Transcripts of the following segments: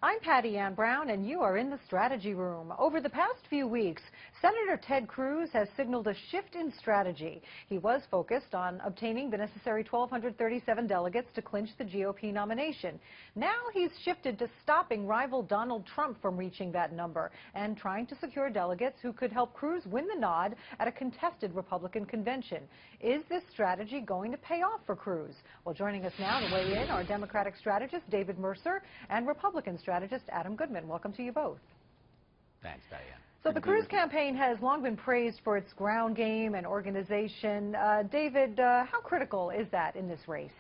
I'm Patty Ann Brown, and you are in the strategy room. Over the past few weeks, Senator Ted Cruz has signaled a shift in strategy. He was focused on obtaining the necessary 1,237 delegates to clinch the GOP nomination. Now he's shifted to stopping rival Donald Trump from reaching that number and trying to secure delegates who could help Cruz win the nod at a contested Republican convention. Is this strategy going to pay off for Cruz? Well, joining us now to weigh in are Democratic strategist David Mercer and Republican strategist Adam Goodman. Welcome to you both. Thanks, Diane. So the Cruz campaign has long been praised for its ground game and organization. David, how critical is that in this race?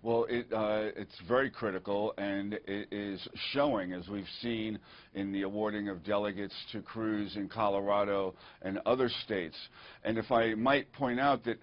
Well, it's very critical, and it is showing, as we've seen in the awarding of delegates to Cruz in Colorado and other states. And if I might point out that,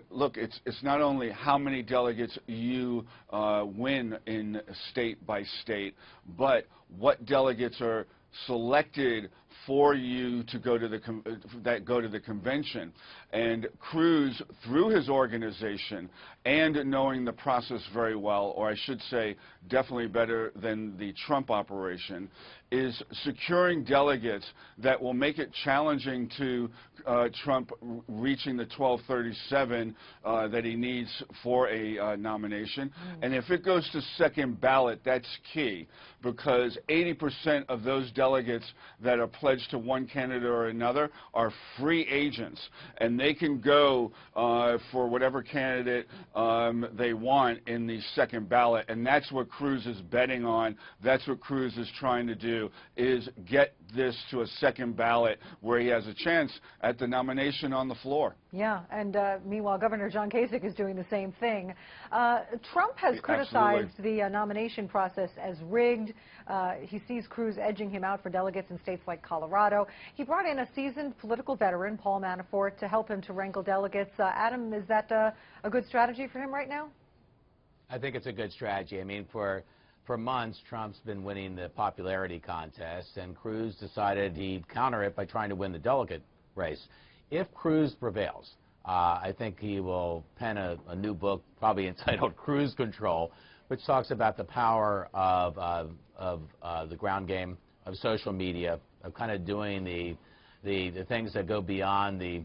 look, it's not only how many delegates you win in state by state, but what delegates are selected for you to go to the convention. And Cruz, through his organization and knowing the process very well, or I should say definitely better than the Trump operation, is securing delegates that will make it challenging to Trump reaching the 1,237 that he needs for a nomination. And if it goes to second ballot, that's key, because 80% of those delegates that are pledged to one candidate or another are free agents, and they can go for whatever candidate they want in the second ballot. And that's what Cruz is betting on. That's what Cruz is trying to do, is get this to a second ballot where he has a chance at the nomination on the floor. Yeah, and meanwhile, Governor John Kasich is doing the same thing. Trump has criticized the nomination process as rigged. He sees Cruz edging him out for delegates in states like Colorado. He brought in a seasoned political veteran, Paul Manafort, to help him to wrangle delegates. Adam, is that a good strategy for him right now? I think it's a good strategy. I mean, for months, Trump's been winning the popularity contest, and Cruz decided he'd counter it by trying to win the delegate race. If Cruz prevails, I think he will pen a new book, probably entitled Cruise Control, which talks about the power of the ground game, of social media, of kind of doing the things that go beyond the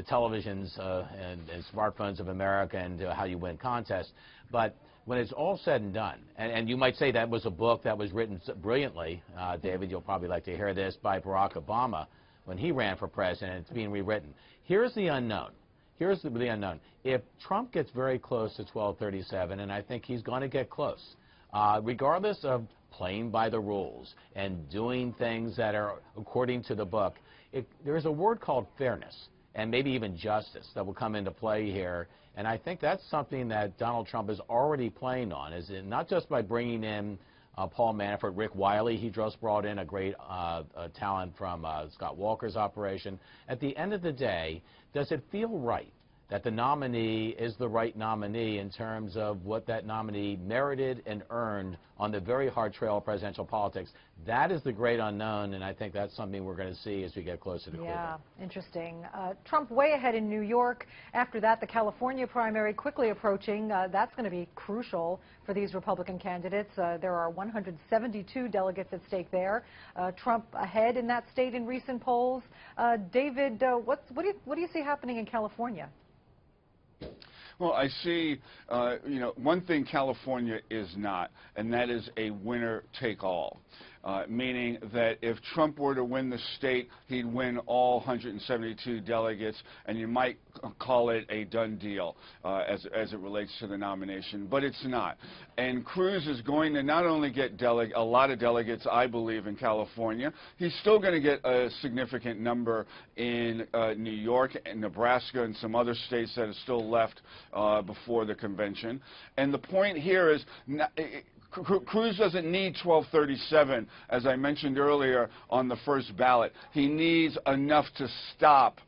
televisions and smartphones of America and how you win contests. But when it's all said and done, and you might say that was a book that was written brilliantly, David, you'll probably like to hear this, by Barack Obama when he ran for president. It's being rewritten. Here's the unknown. Here's the unknown. If Trump gets very close to 1237, and I think he's going to get close, regardless of playing by the rules and doing things that are according to the book, there's a word called fairness and maybe even justice that will come into play here. And I think that's something that Donald Trump is already playing on, is not just by bringing in Paul Manafort, Rick Wiley. He just brought in a great talent from Scott Walker's operation. At the end of the day, does it feel right that the nominee is the right nominee in terms of what that nominee merited and earned on the very hard trail of presidential politics? That is the great unknown, and I think that's something we're going to see as we get closer to Cleveland. Yeah, interesting. Trump way ahead in New York. After that, the California primary quickly approaching. That's going to be crucial for these Republican candidates. There are 172 delegates at stake there. Trump ahead in that state in recent polls. David, what do you see happening in California? Well, I see, one thing California is not, and that is a winner-take-all, meaning that if Trump were to win the state, he'd win all 172 delegates, and you might call it a done deal as it relates to the nomination, but it's not. And Cruz is going to not only get a lot of delegates, I believe, in California, he's still going to get a significant number in New York and Nebraska and some other states that are still left before the convention. And the point here is, Cruz doesn't need 1237, as I mentioned earlier, on the first ballot. He needs enough to stop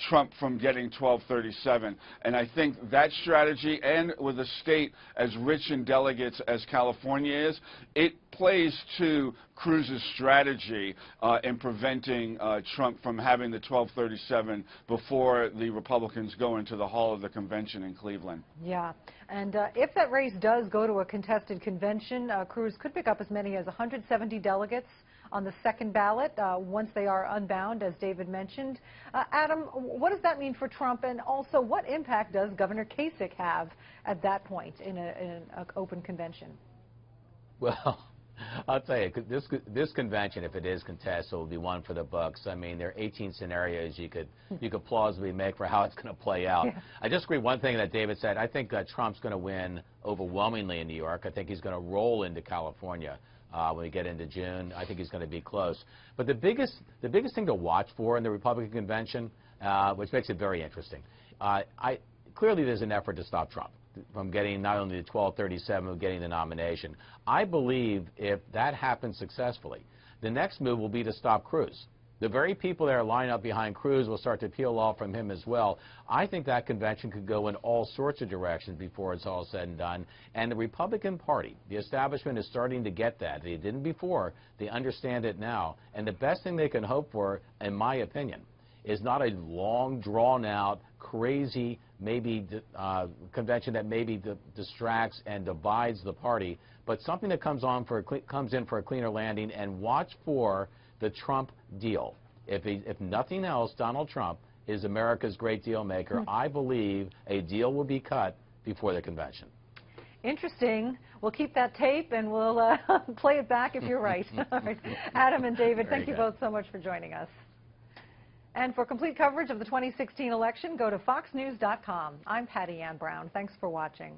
Trump from getting 1237. And I think that strategy, and with a state as rich in delegates as California is, it plays to Cruz's strategy in preventing Trump from having the 1237 before the Republicans go into the hall of the convention in Cleveland. Yeah, and if that race does go to a contested convention, Cruz could pick up as many as 170 delegates on the second ballot once they are unbound, as David mentioned. Adam, what does that mean for Trump, and also what impact does Governor Kasich have at that point in an open convention? Well, I'll tell you, this convention, if it is contested, will be one for the books. I mean, there are 18 scenarios you could plausibly make for how it's going to play out. Yeah. I just agree one thing that David said. I think Trump's going to win overwhelmingly in New York. I think he's going to roll into California. When we get into June, I think he's going to be close. But the biggest thing to watch for in the Republican convention, which makes it very interesting, clearly there's an effort to stop Trump from getting not only the 1237, but getting the nomination. I believe if that happens successfully, the next move will be to stop Cruz. The very people that are lined up behind Cruz will start to peel off from him as well. I think that convention could go in all sorts of directions before it's all said and done. And the Republican Party, the establishment, is starting to get that. They didn't before. They understand it now. And the best thing they can hope for, in my opinion, is not a long, drawn-out, crazy, maybe convention that maybe distracts and divides the party, but something that comes in for a cleaner landing. And watch for the Trump deal. If nothing else, Donald Trump is America's great deal maker. I believe a deal will be cut before the convention. Interesting. We'll keep that tape and we'll play it back if you're right. All right. Adam and David, thank you both so much for joining us. And for complete coverage of the 2016 election, go to foxnews.com. I'm Patty Ann Brown. Thanks for watching.